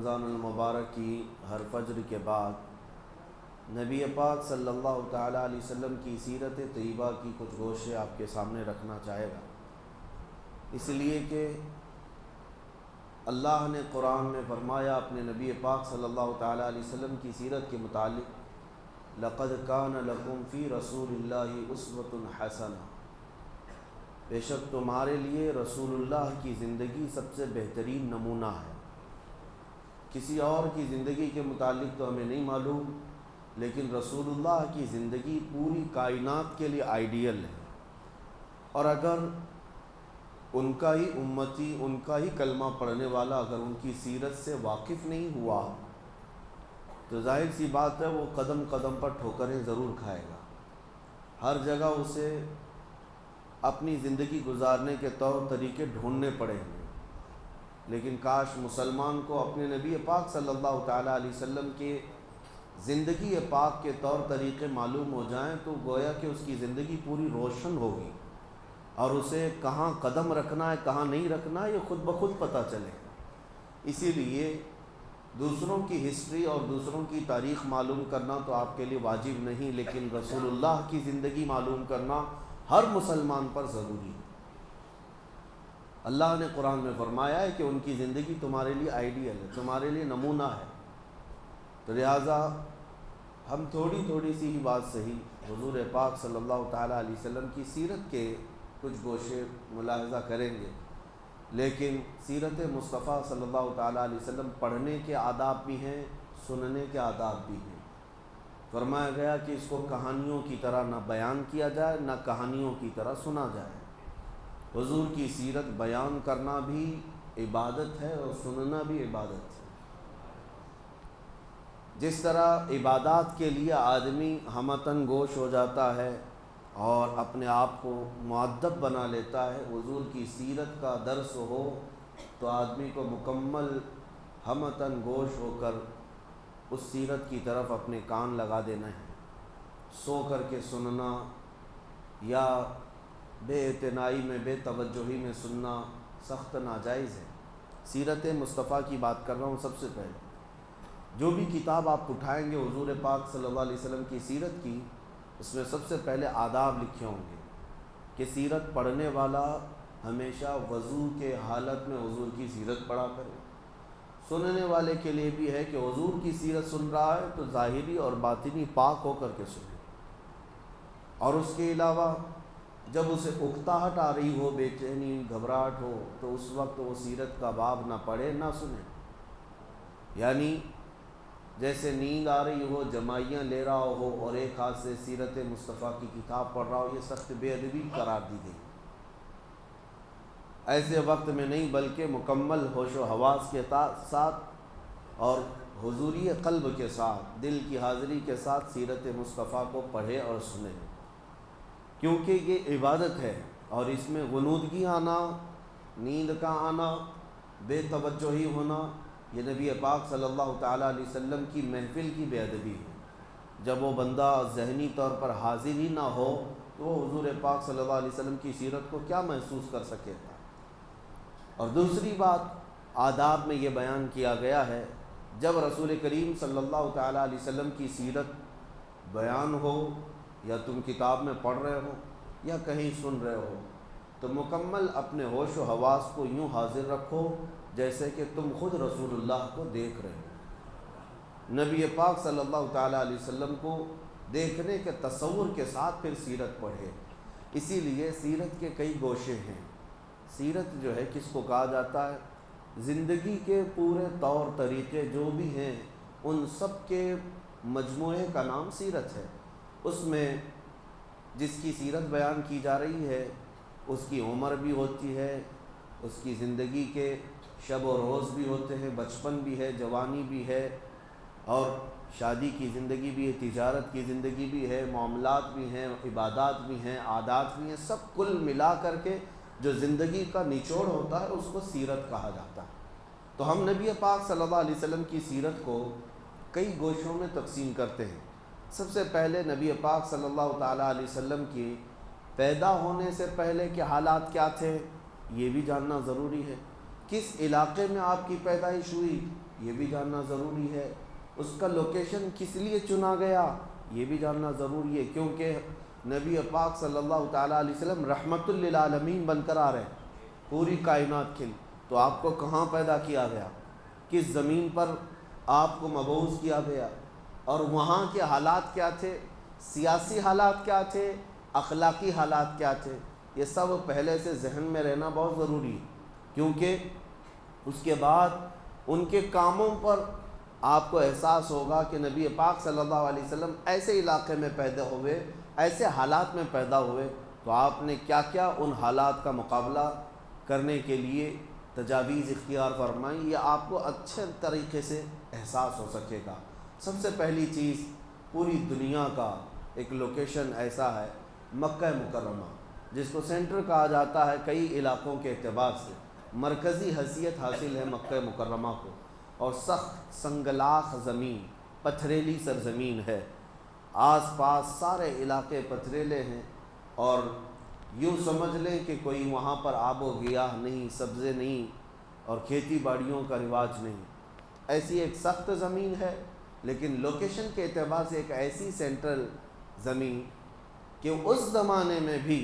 رمضان المبارک کی ہر فجر کے بعد نبی پاک صلی اللہ تعالیٰ علیہ وسلم کی سیرت طیبہ کی کچھ گوشے آپ کے سامنے رکھنا چاہے گا، اس لیے کہ اللہ نے قرآن میں فرمایا اپنے نبی پاک صلی اللہ تعالیٰ علیہ وسلم کی سیرت کے متعلق، لَقَدْ كَانَ لَكُمْ فِي رَسُولِ اللَّهِ أُسْوَةٌ حَسَنَةٌ، بے شک تمہارے لیے رسول اللہ کی زندگی سب سے بہترین نمونہ ہے۔ کسی اور کی زندگی کے متعلق تو ہمیں نہیں معلوم، لیکن رسول اللہ کی زندگی پوری کائنات کے لیے آئیڈیل ہے، اور اگر ان کا ہی امتی، ان کا ہی کلمہ پڑھنے والا اگر ان کی سیرت سے واقف نہیں ہوا تو ظاہر سی بات ہے وہ قدم قدم پر ٹھوکریں ضرور کھائے گا، ہر جگہ اسے اپنی زندگی گزارنے کے طور طریقے ڈھونڈنے پڑیں گے۔ لیکن کاش مسلمان کو اپنے نبی پاک صلی اللہ تعالیٰ علیہ وسلم کے زندگی پاک کے طور طریقے معلوم ہو جائیں تو گویا کہ اس کی زندگی پوری روشن ہوگی، اور اسے کہاں قدم رکھنا ہے کہاں نہیں رکھنا ہے یہ خود بخود پتہ چلے گا۔ اسی لیے دوسروں کی ہسٹری اور دوسروں کی تاریخ معلوم کرنا تو آپ کے لیے واجب نہیں، لیکن رسول اللہ کی زندگی معلوم کرنا ہر مسلمان پر ضروری ہے۔ اللہ نے قرآن میں فرمایا ہے کہ ان کی زندگی تمہارے لیے آئیڈیل ہے، تمہارے لیے نمونہ ہے، تو لہٰذا ہم تھوڑی تھوڑی سی ہی بات صحیح حضور پاک صلی اللہ تعالیٰ علیہ وسلم کی سیرت کے کچھ گوشے ملاحظہ کریں گے، لیکن سیرت مصطفیٰ صلی اللہ تعالیٰ علیہ وسلم پڑھنے کے آداب بھی ہیں، سننے کے آداب بھی ہیں۔ فرمایا گیا کہ اس کو کہانیوں کی طرح نہ بیان کیا جائے نہ کہانیوں کی طرح سنا جائے۔ حضور کی سیرت بیان کرنا بھی عبادت ہے اور سننا بھی عبادت ہے۔ جس طرح عبادات کے لیے آدمی ہمتن گوش ہو جاتا ہے اور اپنے آپ کو مؤدب بنا لیتا ہے، حضور کی سیرت کا درس ہو تو آدمی کو مکمل ہمتن گوش ہو کر اس سیرت کی طرف اپنے کان لگا دینا ہے۔ سو کر کے سننا یا بے اعتنائی میں بے توجہی میں سننا سخت ناجائز ہے۔ سیرت مصطفیٰ کی بات کر رہا ہوں۔ سب سے پہلے جو بھی کتاب آپ اٹھائیں گے حضور پاک صلی اللہ علیہ وسلم کی سیرت کی، اس میں سب سے پہلے آداب لکھے ہوں گے کہ سیرت پڑھنے والا ہمیشہ وضو کے حالت میں حضور کی سیرت پڑھا کرے۔ سننے والے کے لیے بھی ہے کہ حضور کی سیرت سن رہا ہے تو ظاہری اور باطنی پاک ہو کر کے سنے، اور اس کے علاوہ جب اسے اکتاہٹ آ رہی ہو، بے چینی گھبراہٹ ہو، تو اس وقت وہ سیرت کا باب نہ پڑھے نہ سنے۔ یعنی جیسے نیند آ رہی ہو، جمائیاں لے رہا ہو اور ایک ہاتھ سے سیرت مصطفیٰ کی کتاب پڑھ رہا ہو، یہ سخت بے ادبی قرار دی گئی۔ ایسے وقت میں نہیں بلکہ مکمل ہوش و حواس کے ساتھ اور حضوری قلب کے ساتھ، دل کی حاضری کے ساتھ سیرت مصطفیٰ کو پڑھے اور سنے، کیونکہ یہ عبادت ہے، اور اس میں غنودگی آنا، نیند کا آنا، بے توجہی ہونا، یہ نبی پاک صلی اللہ تعالیٰ علیہ وسلم کی محفل کی بے ادبی ہے۔ جب وہ بندہ ذہنی طور پر حاضر ہی نہ ہو تو وہ حضور پاک صلی اللہ علیہ وسلم کی سیرت کو کیا محسوس کر سکے گا۔ اور دوسری بات آداب میں یہ بیان کیا گیا ہے، جب رسول کریم صلی اللہ تعالیٰ علیہ وسلم کی سیرت بیان ہو، یا تم کتاب میں پڑھ رہے ہو یا کہیں سن رہے ہو، تو مکمل اپنے ہوش و حواس کو یوں حاضر رکھو جیسے کہ تم خود رسول اللہ کو دیکھ رہے ہو۔ نبی پاک صلی اللہ تعالیٰ علیہ وسلم کو دیکھنے کے تصور کے ساتھ پھر سیرت پڑھے۔ اسی لیے سیرت کے کئی گوشے ہیں۔ سیرت جو ہے کس کو کہا جاتا ہے؟ زندگی کے پورے طور طریقے جو بھی ہیں ان سب کے مجموعے کا نام سیرت ہے۔ اس میں جس کی سیرت بیان کی جا رہی ہے اس کی عمر بھی ہوتی ہے، اس کی زندگی کے شب و روز بھی ہوتے ہیں، بچپن بھی ہے، جوانی بھی ہے، اور شادی کی زندگی بھی ہے، تجارت کی زندگی بھی ہے، معاملات بھی ہیں، عبادات بھی ہیں، عادات بھی ہیں، سب کل ملا کر کے جو زندگی کا نچوڑ ہوتا ہے اس کو سیرت کہا جاتا ہے۔ تو ہم نبی پاک صلی اللہ علیہ وسلم کی سیرت کو کئی گوشوں میں تقسیم کرتے ہیں۔ سب سے پہلے نبی پاک صلی اللہ تعالیٰ علیہ وسلم کی پیدا ہونے سے پہلے کے حالات کیا تھے یہ بھی جاننا ضروری ہے۔ کس علاقے میں آپ کی پیدائش ہوئی یہ بھی جاننا ضروری ہے، اس کا لوکیشن کس لیے چنا گیا یہ بھی جاننا ضروری ہے، کیونکہ نبی پاک صلی اللہ تعالیٰ علیہ وسلم رحمت للعالمین بن کر آ رہے ہیں پوری کائنات کے لیے، تو آپ کو کہاں پیدا کیا گیا، کس زمین پر آپ کو مبعوث کیا گیا، اور وہاں کے حالات کیا تھے، سیاسی حالات کیا تھے، اخلاقی حالات کیا تھے، یہ سب پہلے سے ذہن میں رہنا بہت ضروری ہے، کیونکہ اس کے بعد ان کے کاموں پر آپ کو احساس ہوگا کہ نبی پاک صلی اللہ علیہ وسلم ایسے علاقے میں پیدا ہوئے، ایسے حالات میں پیدا ہوئے، تو آپ نے کیا کیا ان حالات کا مقابلہ کرنے کے لیے تجاویز اختیار فرمائی، یہ آپ کو اچھے طریقے سے احساس ہو سکے گا۔ سب سے پہلی چیز، پوری دنیا کا ایک لوکیشن ایسا ہے مکہ مکرمہ، جس کو سینٹر کہا جاتا ہے کئی علاقوں کے اعتبار سے، مرکزی حیثیت حاصل ہے مکہ مکرمہ کو، اور سخت سنگلاخ زمین، پتھریلی سرزمین ہے، آس پاس سارے علاقے پتھریلے ہیں، اور یوں سمجھ لیں کہ کوئی وہاں پر آب و گیاہ نہیں، سبزے نہیں، اور کھیتی باڑیوں کا رواج نہیں، ایسی ایک سخت زمین ہے، لیکن لوکیشن کے اعتبار سے ایک ایسی سینٹرل زمین کہ اس زمانے میں بھی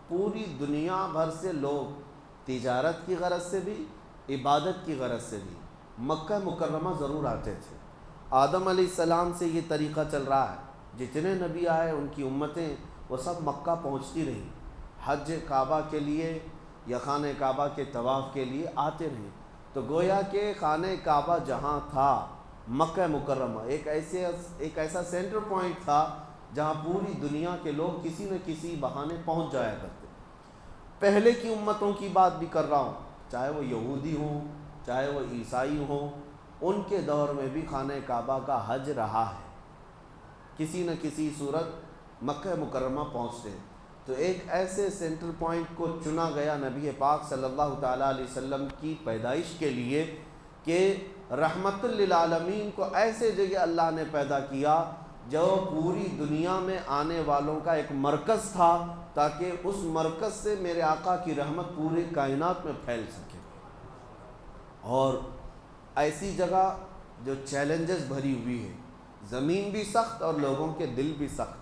پوری دنیا بھر سے لوگ تجارت کی غرض سے بھی، عبادت کی غرض سے بھی مکہ مکرمہ ضرور آتے تھے۔ آدم علیہ السلام سے یہ طریقہ چل رہا ہے، جتنے نبی آئے ان کی امتیں وہ سب مکہ پہنچتی رہیں، حج کعبہ کے لیے یا خانہ کعبہ کے طواف کے لیے آتے رہیں، تو گویا کہ خانہ کعبہ جہاں تھا مکہ مکرمہ ایک ایسا سینٹر پوائنٹ تھا جہاں پوری دنیا کے لوگ کسی نہ کسی بہانے پہنچ جایا کرتے۔ پہلے کی امتوں کی بات بھی کر رہا ہوں، چاہے وہ یہودی ہوں، چاہے وہ عیسائی ہوں، ان کے دور میں بھی خانہ کعبہ کا حج رہا ہے، کسی نہ کسی صورت مکہ مکرمہ پہنچتے ہیں۔ تو ایک ایسے سینٹر پوائنٹ کو چنا گیا نبی پاک صلی اللہ تعالیٰ علیہ وسلم کی پیدائش کے لیے کہ رحمت للعالمین کو ایسے جگہ اللہ نے پیدا کیا جو پوری دنیا میں آنے والوں کا ایک مرکز تھا، تاکہ اس مرکز سے میرے آقا کی رحمت پورے کائنات میں پھیل سکے، اور ایسی جگہ جو چیلنجز بھری ہوئی ہے، زمین بھی سخت اور لوگوں کے دل بھی سخت،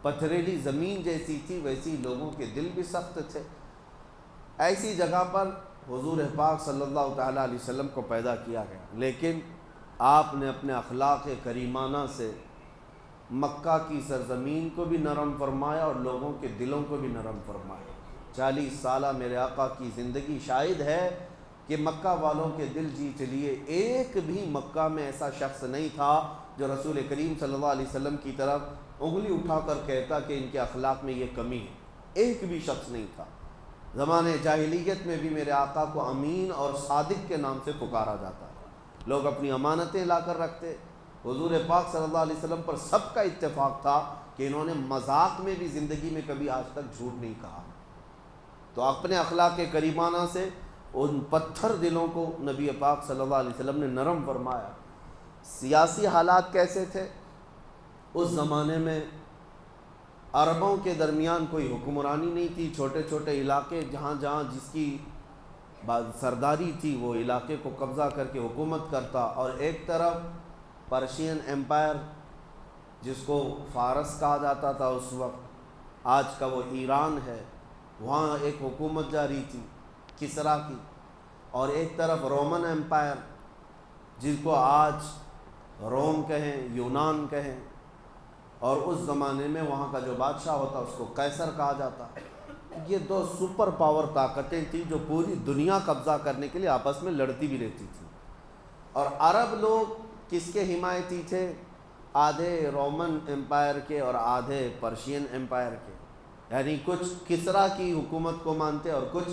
پتھریلی زمین جیسی تھی ویسی لوگوں کے دل بھی سخت تھے، ایسی جگہ پر حضور پاک صلی اللہ تعالیٰ علیہ وسلم کو پیدا کیا گیا، لیکن آپ نے اپنے اخلاق کریمانہ سے مکہ کی سرزمین کو بھی نرم فرمایا اور لوگوں کے دلوں کو بھی نرم فرمایا۔ 40 سالہ میرے آقا کی زندگی شاہد ہے کہ مکہ والوں کے دل جیت لیے، ایک بھی مکہ میں ایسا شخص نہیں تھا جو رسول کریم صلی اللہ علیہ وسلم کی طرف انگلی اٹھا کر کہتا کہ ان کے اخلاق میں یہ کمی ہے، ایک بھی شخص نہیں تھا۔ زمانے جاہلیت میں بھی میرے آقا کو امین اور صادق کے نام سے پکارا جاتا ہے، لوگ اپنی امانتیں لا کر رکھتے، حضور پاک صلی اللہ علیہ وسلم پر سب کا اتفاق تھا کہ انہوں نے مذاق میں بھی زندگی میں کبھی آج تک جھوٹ نہیں کہا، تو اپنے اخلاق کریمانہ سے ان پتھر دلوں کو نبی پاک صلی اللہ علیہ وسلم نے نرم فرمایا۔ سیاسی حالات کیسے تھے اس زمانے میں؟ عربوں کے درمیان کوئی حکمرانی نہیں تھی، چھوٹے چھوٹے علاقے جہاں جہاں جس کی سرداری تھی وہ علاقے کو قبضہ کر کے حکومت کرتا، اور ایک طرف پرشین ایمپائر جس کو فارس کہا جاتا تھا اس وقت، آج کا وہ ایران ہے، وہاں ایک حکومت جاری تھی کسرا کی، اور ایک طرف رومن ایمپائر جس کو آج روم کہیں، یونان کہیں، اور اس زمانے میں وہاں کا جو بادشاہ ہوتا اس کو قیصر کہا جاتا۔ یہ دو سپر پاور طاقتیں تھیں جو پوری دنیا قبضہ کرنے کے لیے آپس میں لڑتی بھی رہتی تھی، اور عرب لوگ کس کے حمایتی تھے؟ آدھے رومن ایمپائر کے اور آدھے پرشین ایمپائر کے، یعنی کچھ کسرا کی حکومت کو مانتے اور کچھ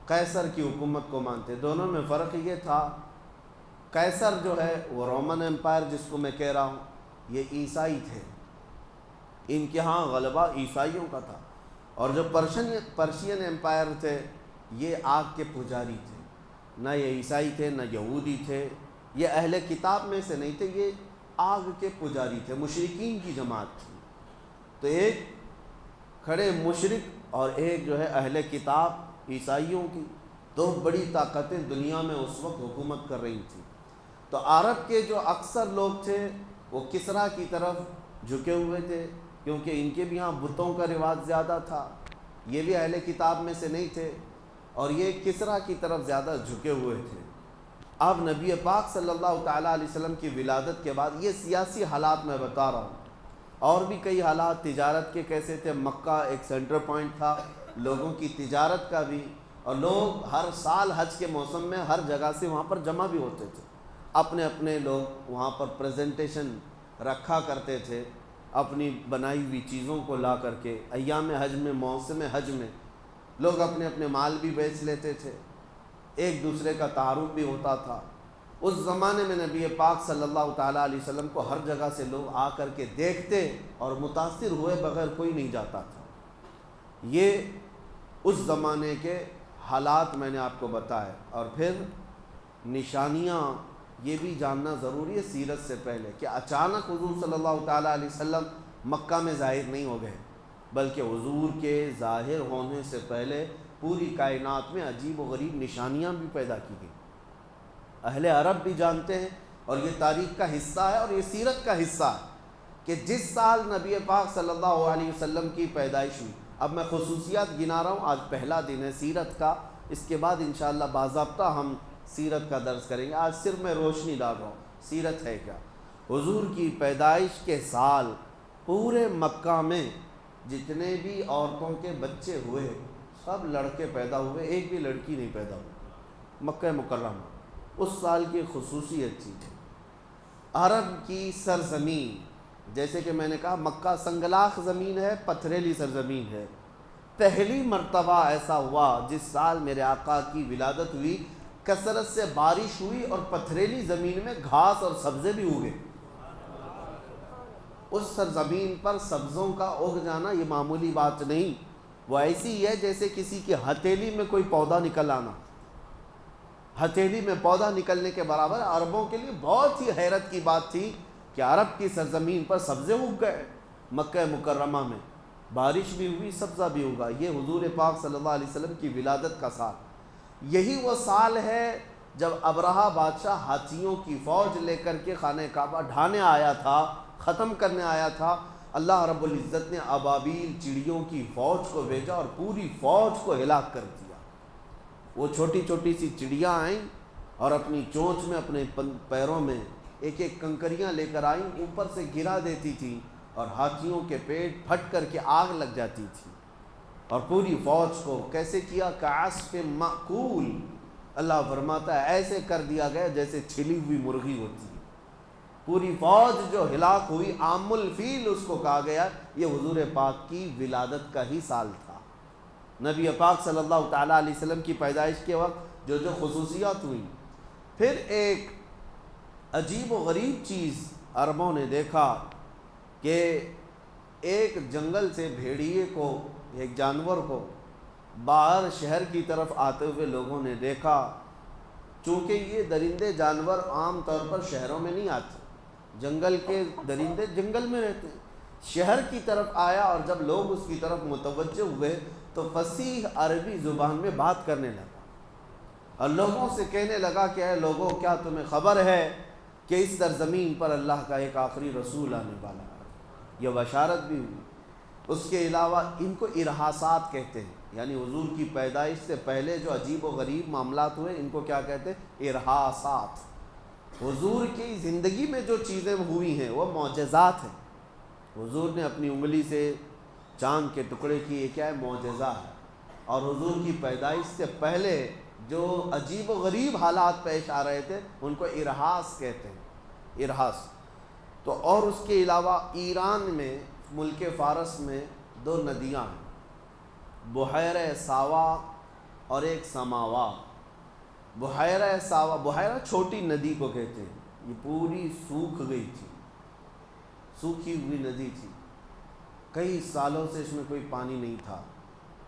قیصر کی حکومت کو مانتے۔ دونوں میں فرق یہ تھا، قیصر جو ہے وہ رومن ایمپائر جس کو میں کہہ رہا ہوں، یہ عیسائی تھے، ان کے ہاں غلبہ عیسائیوں کا تھا، اور جو پرشین ایمپائر تھے یہ آگ کے پجاری تھے، نہ یہ عیسائی تھے نہ یہودی تھے، یہ اہل کتاب میں سے نہیں تھے، یہ آگ کے پجاری تھے، مشرکین کی جماعت تھی۔ تو ایک کھڑے مشرک اور ایک جو ہے اہل کتاب عیسائیوں کی، دو بڑی طاقتیں دنیا میں اس وقت حکومت کر رہی تھیں۔ تو عرب کے جو اکثر لوگ تھے وہ کسریٰ کی طرف جھکے ہوئے تھے، کیونکہ ان کے بھی یہاں بتوں کا رواج زیادہ تھا، یہ بھی اہل کتاب میں سے نہیں تھے، اور یہ کسریٰ کی طرف زیادہ جھکے ہوئے تھے۔ اب نبی پاک صلی اللہ تعالیٰ علیہ وسلم کی ولادت کے بعد یہ سیاسی حالات میں بتا رہا ہوں، اور بھی کئی حالات تجارت کے کیسے تھے۔ مکہ ایک سینٹر پوائنٹ تھا لوگوں کی تجارت کا بھی، اور لوگ ہر سال حج کے موسم میں ہر جگہ سے وہاں پر جمع بھی ہوتے تھے، اپنے اپنے لوگ وہاں پر پریزنٹیشن رکھا کرتے تھے اپنی بنائی ہوئی چیزوں کو لا کر کے۔ ایام حج میں، موسم حج میں لوگ اپنے اپنے مال بھی بیچ لیتے تھے، ایک دوسرے کا تعارف بھی ہوتا تھا۔ اس زمانے میں نبی پاک صلی اللہ تعالیٰ علیہ وسلم کو ہر جگہ سے لوگ آ کر کے دیکھتے اور متاثر ہوئے بغیر کوئی نہیں جاتا تھا۔ یہ اس زمانے کے حالات میں نے آپ کو بتائے۔ اور پھر نشانیاں یہ بھی جاننا ضروری ہے سیرت سے پہلے کہ اچانک حضور صلی اللہ تعالیٰ علیہ وسلم مکہ میں ظاہر نہیں ہو گئے، بلکہ حضور کے ظاہر ہونے سے پہلے پوری کائنات میں عجیب و غریب نشانیاں بھی پیدا کی گئیں۔ اہل عرب بھی جانتے ہیں، اور یہ تاریخ کا حصہ ہے اور یہ سیرت کا حصہ ہے کہ جس سال نبی پاک صلی اللہ علیہ وسلم کی پیدائش ہوئی، اب میں خصوصیات گنا رہا ہوں، آج پہلا دن ہے سیرت کا، اس کے بعد انشاءاللہ باضابطہ ہم سیرت کا درس کریں گے۔ آج صرف میں روشنی ڈال رہا ہوں سیرت ہے کیا۔ حضور کی پیدائش کے سال پورے مکہ میں جتنے بھی عورتوں کے بچے ہوئے سب لڑکے پیدا ہوئے، ایک بھی لڑکی نہیں پیدا ہوئی مکہ مکرمہ۔ اس سال کی خصوصیت تھی عرب کی سرزمین، جیسے کہ میں نے کہا مکہ سنگلاخ زمین ہے، پتھریلی سرزمین ہے۔ پہلی مرتبہ ایسا ہوا جس سال میرے آقا کی ولادت ہوئی، کثرت سے بارش ہوئی اور پتھریلی زمین میں گھاس اور سبزے بھی اگے۔ اس سرزمین پر سبزوں کا اگ جانا یہ معمولی بات نہیں، وہ ایسی ہی ہے جیسے کسی کی ہتھیلی میں کوئی پودا نکل آنا۔ ہتھیلی میں پودا نکلنے کے برابر عربوں کے لیے بہت ہی حیرت کی بات تھی کہ عرب کی سرزمین پر سبزے اگ گئے۔ مکہ مکرمہ میں بارش بھی ہوئی، سبزہ بھی اگا۔ یہ حضور پاک صلی اللہ علیہ وسلم کی ولادت کا سال، یہی وہ سال ہے جب ابرہہ بادشاہ ہاتھیوں کی فوج لے کر کے خانہ کعبہ ڈھانے آیا تھا، ختم کرنے آیا تھا۔ اللہ رب العزت نے ابابیل چڑیوں کی فوج کو بھیجا اور پوری فوج کو ہلاک کر دیا۔ وہ چھوٹی چھوٹی سی چڑیاں آئیں اور اپنی چونچ میں، اپنے پیروں میں ایک ایک کنکریاں لے کر آئیں، اوپر سے گرا دیتی تھی اور ہاتھیوں کے پیٹ پھٹ کر کے آگ لگ جاتی تھی، اور پوری فوج کو کیسے کیا، کعصف مأکول، اللہ فرماتا ہے ایسے کر دیا گیا جیسے چھلی ہوئی مرغی ہوتی ہے۔ پوری فوج جو ہلاک ہوئی، عام الفیل اس کو کہا گیا۔ یہ حضور پاک کی ولادت کا ہی سال تھا۔ نبی پاک صلی اللہ تعالیٰ علیہ وسلم کی پیدائش کے وقت جو جو خصوصیات ہوئیں۔ پھر ایک عجیب و غریب چیز عربوں نے دیکھا کہ ایک جنگل سے بھیڑیے کو، ایک جانور کو باہر شہر کی طرف آتے ہوئے لوگوں نے دیکھا۔ چونکہ یہ درندے جانور عام طور پر شہروں میں نہیں آتے، جنگل کے درندے جنگل میں رہتے ہیں۔ شہر کی طرف آیا اور جب لوگ اس کی طرف متوجہ ہوئے تو فصیح عربی زبان میں بات کرنے لگا اور لوگوں سے کہنے لگا کہ اے لوگوں، کیا تمہیں خبر ہے کہ اس سرزمین پر اللہ کا ایک آخری رسول آنے والا ہے؟ یہ بشارت بھی ہوئی۔ اس کے علاوہ ان کو ارحاسات کہتے ہیں، یعنی حضور کی پیدائش سے پہلے جو عجیب و غریب معاملات ہوئے ان کو کیا کہتے ہیں؟ ارحاسات۔ حضور کی زندگی میں جو چیزیں ہوئی ہیں وہ معجزات ہیں۔ حضور نے اپنی انگلی سے چاند کے ٹکڑے کیے، کیا ہے؟ معجزہ ہے۔ اور حضور کی پیدائش سے پہلے جو عجیب و غریب حالات پیش آ رہے تھے ان کو ارحاس کہتے ہیں، ارحاس۔ تو اور اس کے علاوہ ایران میں، ملک فارس میں 2 ندیاں ہیں، بحیرہ ساوا اور ایک سماوا۔ بحیرہ ساوا، بحیرہ چھوٹی ندی کو کہتے ہیں، یہ پوری سوکھ گئی تھی، سوکھی ہوئی ندی تھی، کئی سالوں سے اس میں کوئی پانی نہیں تھا۔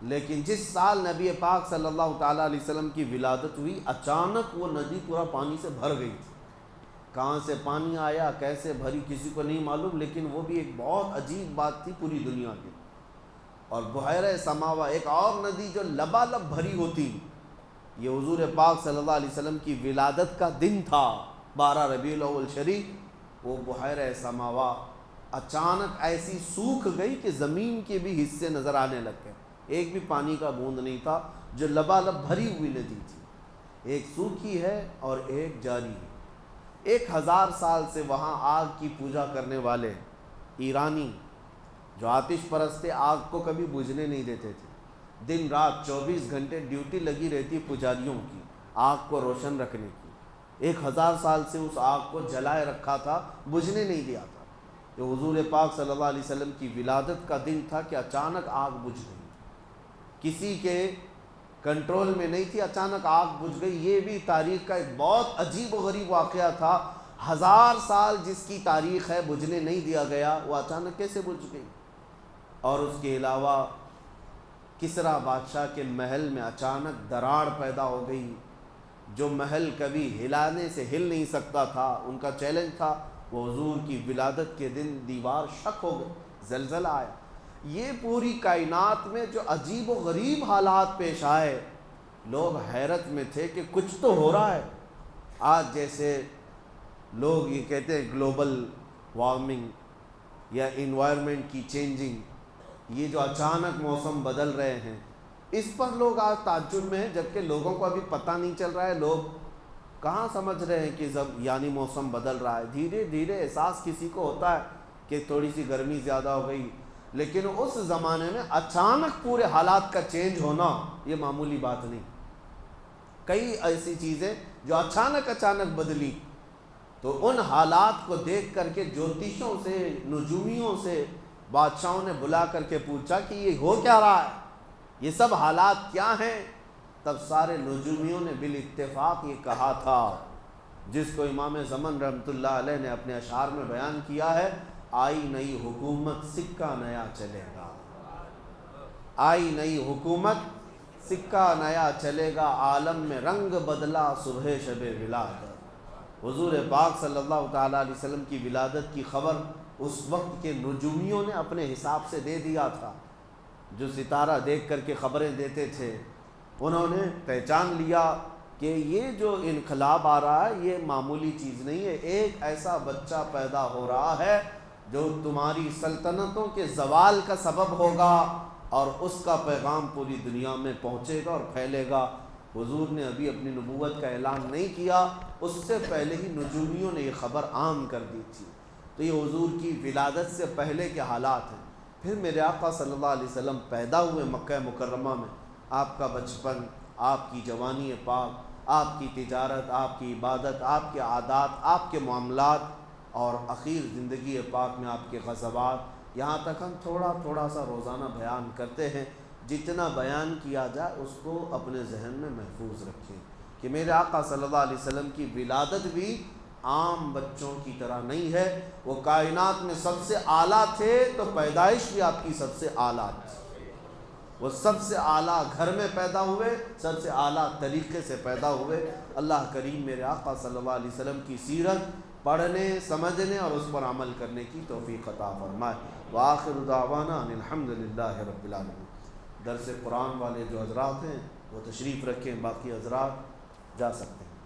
لیکن جس سال نبی پاک صلی اللہ تعالیٰ علیہ وسلم کی ولادت ہوئی، اچانک وہ ندی پورا پانی سے بھر گئی تھی۔ کہاں سے پانی آیا، کیسے بھری، کسی کو نہیں معلوم، لیکن وہ بھی ایک بہت عجیب بات تھی پوری دنیا کی۔ اور بحیرہ سماوا، ایک اور ندی جو لبالب بھری ہوتی، یہ حضور پاک صلی اللہ علیہ وسلم کی ولادت کا دن تھا۔ 12 ربیع الاول شریف وہ بحیرہ سماوا اچانک ایسی سوکھ گئی کہ زمین کے بھی حصے نظر آنے لگ گئے، ایک بھی پانی کا بوند نہیں تھا، جو لبالب بھری ہوئی ندی تھی، ایک سوکھی ہے اور ایک جاری ہے۔ 1000 سال سے وہاں آگ کی پوجا کرنے والے ایرانی جو آتش پرست تھے، آگ کو کبھی بجھنے نہیں دیتے تھے، دن رات 24 گھنٹے ڈیوٹی لگی رہتی پجاریوں کی آگ کو روشن رکھنے کی۔ 1000 سال سے اس آگ کو جلائے رکھا تھا، بجھنے نہیں دیا تھا۔ جو حضور پاک صلی اللہ علیہ وسلم کی ولادت کا دن تھا کہ اچانک آگ بجھ گئی، کسی کے کنٹرول میں نہیں تھی، اچانک آگ بجھ گئی۔ یہ بھی تاریخ کا ایک بہت عجیب و غریب واقعہ تھا، 1000 سال جس کی تاریخ ہے بجھنے نہیں دیا گیا، وہ اچانک کیسے بجھ گئی۔ اور اس کے علاوہ کسریٰ بادشاہ کے محل میں اچانک دراڑ پیدا ہو گئی، جو محل کبھی ہلانے سے ہل نہیں سکتا تھا، ان کا چیلنج تھا، وہ حضور کی ولادت کے دن دیوار شک ہو گئی، زلزلہ آیا۔ یہ پوری کائنات میں جو عجیب و غریب حالات پیش آئے، لوگ حیرت میں تھے کہ کچھ تو ہو رہا ہے۔ آج جیسے لوگ یہ کہتے ہیں گلوبل وارمنگ یا انوائرمنٹ کی چینجنگ، یہ جو اچانک موسم بدل رہے ہیں، اس پر لوگ آج تعجب میں ہیں، جبکہ لوگوں کو ابھی پتہ نہیں چل رہا ہے، لوگ کہاں سمجھ رہے ہیں کہ یعنی موسم بدل رہا ہے۔ دھیرے دھیرے احساس کسی کو ہوتا ہے کہ تھوڑی سی گرمی زیادہ ہو گئی، لیکن اس زمانے میں اچانک پورے حالات کا چینج ہونا یہ معمولی بات نہیں۔ کئی ایسی چیزیں جو اچانک بدلی، تو ان حالات کو دیکھ کر کے جوتیشوں سے، نجومیوں سے بادشاہوں نے بلا کر کے پوچھا کہ یہ ہو کیا رہا ہے، یہ سب حالات کیا ہیں؟ تب سارے نجومیوں نے بالاتفاق یہ کہا تھا، جس کو امام زمن رحمۃ اللہ علیہ نے اپنے اشعار میں بیان کیا ہے، آئی نئی حکومت سکہ نیا چلے گا، آئی نئی حکومت سکہ نیا چلے گا، عالم میں رنگ بدلا صبح شب ولادت۔ حضور پاک صلی اللہ تعالیٰ علیہ وسلم کی ولادت کی خبر اس وقت کے نجومیوں نے اپنے حساب سے دے دیا تھا، جو ستارہ دیکھ کر کے خبریں دیتے تھے، انہوں نے پہچان لیا کہ یہ جو انقلاب آ رہا ہے یہ معمولی چیز نہیں ہے، ایک ایسا بچہ پیدا ہو رہا ہے جو تمہاری سلطنتوں کے زوال کا سبب ہوگا، اور اس کا پیغام پوری دنیا میں پہنچے گا اور پھیلے گا۔ حضور نے ابھی اپنی نبوت کا اعلان نہیں کیا، اس سے پہلے ہی نجومیوں نے یہ خبر عام کر دی تھی۔ تو یہ حضور کی ولادت سے پہلے کے حالات ہیں۔ پھر میرے آقا صلی اللہ علیہ وسلم پیدا ہوئے مکہ مکرمہ میں، آپ کا بچپن، آپ کی جوانی پاک، آپ کی تجارت، آپ کی عبادت، آپ کے عادات، آپ کے معاملات، اور اخیر زندگی پاک میں آپ کے غزوات، یہاں تک ہم تھوڑا تھوڑا سا روزانہ بیان کرتے ہیں۔ جتنا بیان کیا جائے اس کو اپنے ذہن میں محفوظ رکھیں کہ میرے آقا صلی اللہ علیہ وسلم کی ولادت بھی عام بچوں کی طرح نہیں ہے، وہ کائنات میں سب سے اعلیٰ تھے، تو پیدائش بھی آپ کی سب سے اعلیٰ تھی، وہ سب سے اعلیٰ گھر میں پیدا ہوئے، سب سے اعلیٰ طریقے سے پیدا ہوئے۔ اللہ کریم میرے آقا صلی اللہ علیہ وسلم کی سیرت پڑھنے، سمجھنے اور اس پر عمل کرنے کی توفیق عطا فرمائے۔ وآخر دعوانا ان الحمد للہ رب العالمین۔ درس قرآن والے جو حضرات ہیں وہ تشریف رکھیں، باقی حضرات جا سکتے ہیں۔